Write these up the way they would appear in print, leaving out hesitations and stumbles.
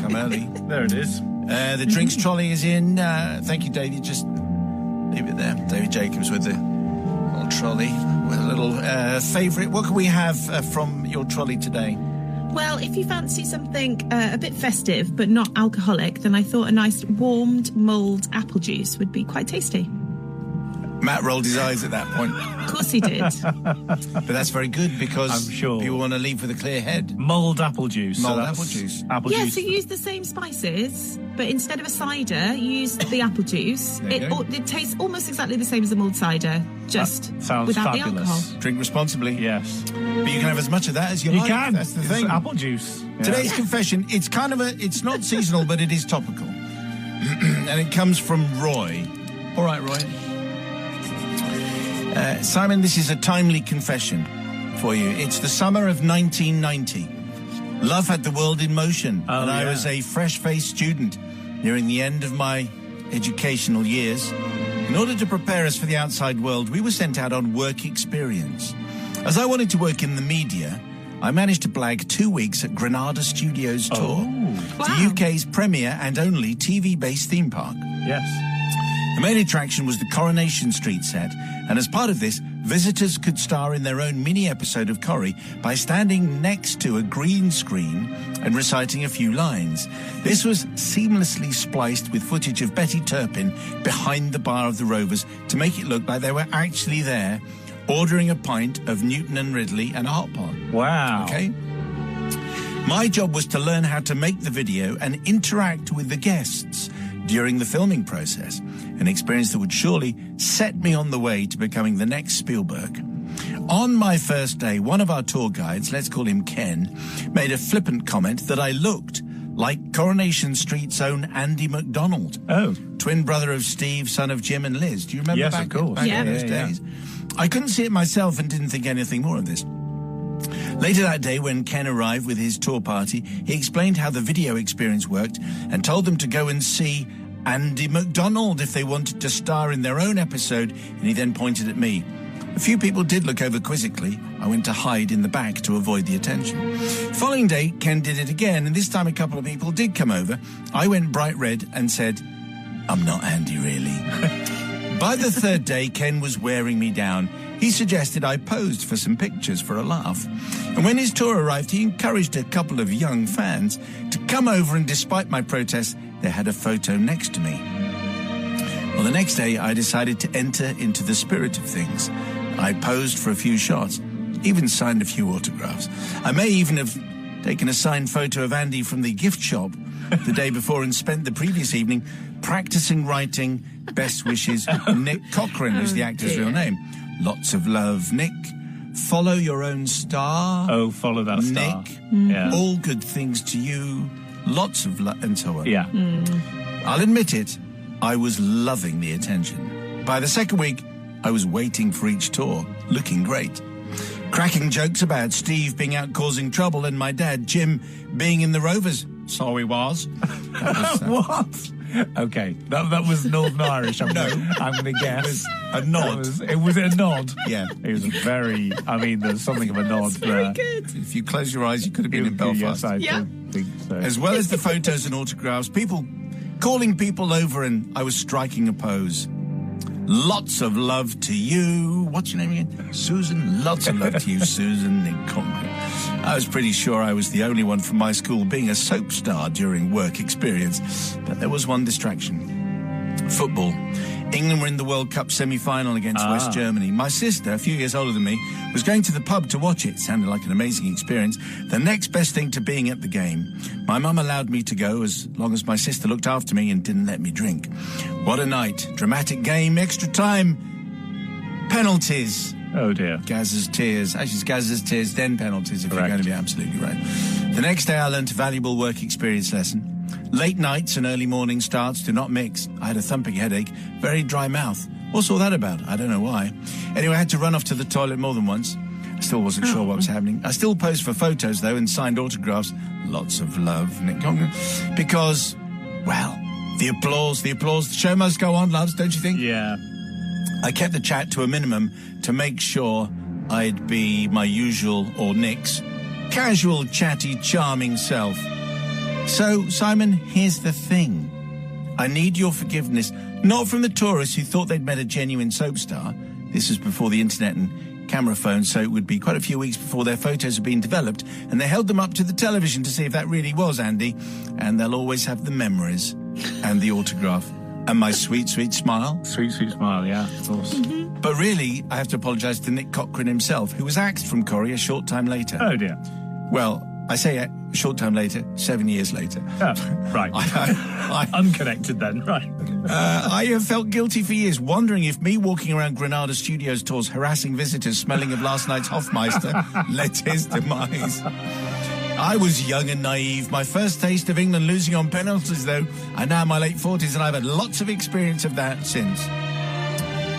Come early. There it is. The drinks trolley is in. Thank you, David. Just leave it there. David Jacobs with the little trolley, with a little favourite. What can we have from your trolley today? Well, if you fancy something a bit festive but not alcoholic, then I thought a nice warmed mulled apple juice would be quite tasty. Matt rolled his eyes at that point. Of course he did. But that's very good because I'm sure people want to leave with a clear head. Mulled apple juice. Mulled apple juice. Apple Yeah, juice. so use the same spices, but instead of a cider, use the apple juice. It tastes almost exactly the same as the mulled cider, just sounds without fabulous. the alcohol. Drink responsibly. Yes. But you can have as much of that as you You like. can. That's the It's thing. apple juice. Yeah. Today's confession, it's not seasonal, but it is topical. And it comes from Roy. All right, Roy. Simon, this is a timely confession for you. It's the summer of 1990. Love had the world in motion, and I was a fresh-faced student nearing the end of my educational years. In order to prepare us for the outside world, we were sent out on work experience. As I wanted to work in the media, I managed to blag 2 weeks at Granada Studios Tour, the UK's premier and only TV-based theme park. Yes. The main attraction was the Coronation Street set, and as part of this, visitors could star in their own mini-episode of Corrie by standing next to a green screen and reciting a few lines. This was seamlessly spliced with footage of Betty Turpin behind the bar of the Rovers to make it look like they were actually there, ordering a pint of Newton and Ridley and a hot pot. Wow. Okay? My job was to learn how to make the video and interact with the guests during the filming process, an experience that would surely set me on the way to becoming the next Spielberg. On my first day, one of our tour guides, let's call him Ken, made a flippant comment that I looked like Coronation Street's own Andy MacDonald. Oh. Twin brother of Steve, son of Jim and Liz. Do you remember Yes, back, of course. back Yeah. in those Yeah. days? I couldn't see it myself and didn't think anything more of this. Later that day, when Ken arrived with his tour party, he explained how the video experience worked and told them to go and see Andy MacDonald if they wanted to star in their own episode, and he then pointed at me. A few people did look over quizzically. I went to hide in the back to avoid the attention. Following day, Ken did it again, and this time a couple of people did come over. I went bright red and said, "I'm not Andy, really." By the third day, Ken was wearing me down. He suggested I posed for some pictures for a laugh. And when his tour arrived, he encouraged a couple of young fans to come over, and despite my protests, they had a photo next to me. Well, the next day, I decided to enter into the spirit of things. I posed for a few shots, even signed a few autographs. I may even have taken a signed photo of Andy from the gift shop the day before and spent the previous evening practicing writing best wishes. Nick Cochran is the actor's real name. Lots of love, Nick. Follow your own star. Oh, follow that star. Nick. Yeah. All good things to you. Lots of love, and so on. Yeah. I'll admit it, I was loving the attention. By the second week, I was waiting for each tour, looking great. Cracking jokes about Steve being out causing trouble and my dad, Jim, being in the Rovers. So he was. What? Okay, that was Northern Irish. I'm going to guess. A nod. It was a nod. Yeah. It was very, there's something of a nod Very there. good. If you close your eyes, you could have been in Belfast. Yes, I Yeah. think so. As well as the photos and autographs, people calling people over, and I was striking a pose. Lots of love to you. What's your name again? Susan. Lots of love to you, Susan. In concrete. I was pretty sure I was the only one from my school being a soap star during work experience, but there was one distraction. Football. England were in the World Cup semi-final against West Germany. My sister, a few years older than me, was going to the pub to watch it. Sounded like an amazing experience. The next best thing to being at the game. My mum allowed me to go as long as my sister looked after me and didn't let me drink. What a night. Dramatic game, extra time, penalties. Oh, dear. Gaz's tears. Actually, it's Gaz's tears, then penalties, if Correct. you're going to be absolutely right. The next day, I learnt a valuable work experience lesson. Late nights and early morning starts do not mix. I had a thumping headache, very dry mouth. What's all that about? I don't know why. Anyway, I had to run off to the toilet more than once. I still wasn't sure what was happening. I still posed for photos, though, and signed autographs. Lots of love, Nick Conger. Because, well, the applause. The show must go on, loves, don't you think? Yeah. I kept the chat to a minimum to make sure I'd be my usual, or Nick's, casual, chatty, charming self. So, Simon, here's the thing. I need your forgiveness, not from the tourists who thought they'd met a genuine soap star. This was before the internet and camera phones, so it would be quite a few weeks before their photos had been developed, and they held them up to the television to see if that really was Andy, and they'll always have the memories and the autograph and my sweet, sweet smile. Sweet, sweet smile, yeah, of course. Mm-hmm. But really, I have to apologise to Nick Cochrane himself, who was axed from Corrie a short time later. Oh, dear. Well, I say a short time later, 7 years later. Oh, right. I Unconnected then, right. I have felt guilty for years, wondering if me walking around Granada Studios tours harassing visitors smelling of last night's Hofmeister led to his demise. I was young and naive. My first taste of England losing on penalties, though. I'm now in my late 40s, and I've had lots of experience of that since.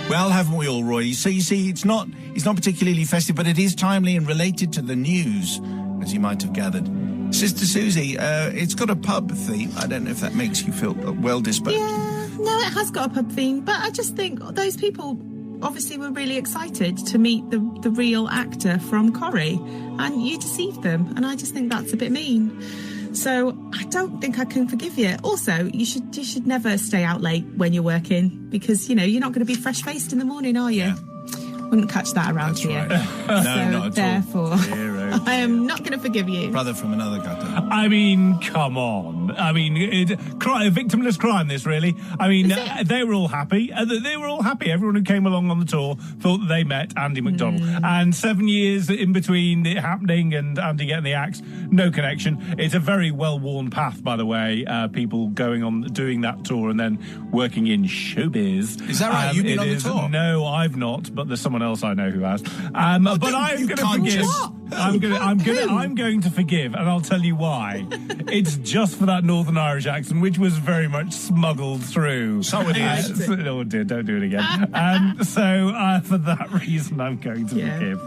Well, haven't we all, Roy? So you see, it's not particularly festive, but it is timely and related to the news, as you might have gathered. Sister Susie, it's got a pub theme. I don't know if that makes you feel well disposed. Yeah, no, it has got a pub theme, but I just think those people obviously were really excited to meet the real actor from Corrie, and you deceived them, and I just think that's a bit mean. So I don't think I can forgive you. Also, you should never stay out late when you're working, because you're not going to be fresh-faced in the morning, are you? Yeah. Wouldn't catch that around here. Right. No, So not at therefore, all. Dear, oh I am dear. not going to forgive you. Brother from another gutter. I mean, come on. I mean, victimless crime, this, really. I mean, they were all happy. They were all happy. Everyone who came along on the tour thought that they met Andy McDonald. And 7 years in between it happening and Andy getting the axe, no connection. It's a very well-worn path, by the way, people going on doing that tour and then working in showbiz. Is that right? You've been on the tour? No, I've not, but there's someone else I know who has. But I'm going to forgive. I'm going to forgive, and I'll tell you why. It's just for that Northern Irish accent, which was very much smuggled through. So it is. Oh dear, don't do it again. So for that reason, I'm going to forgive.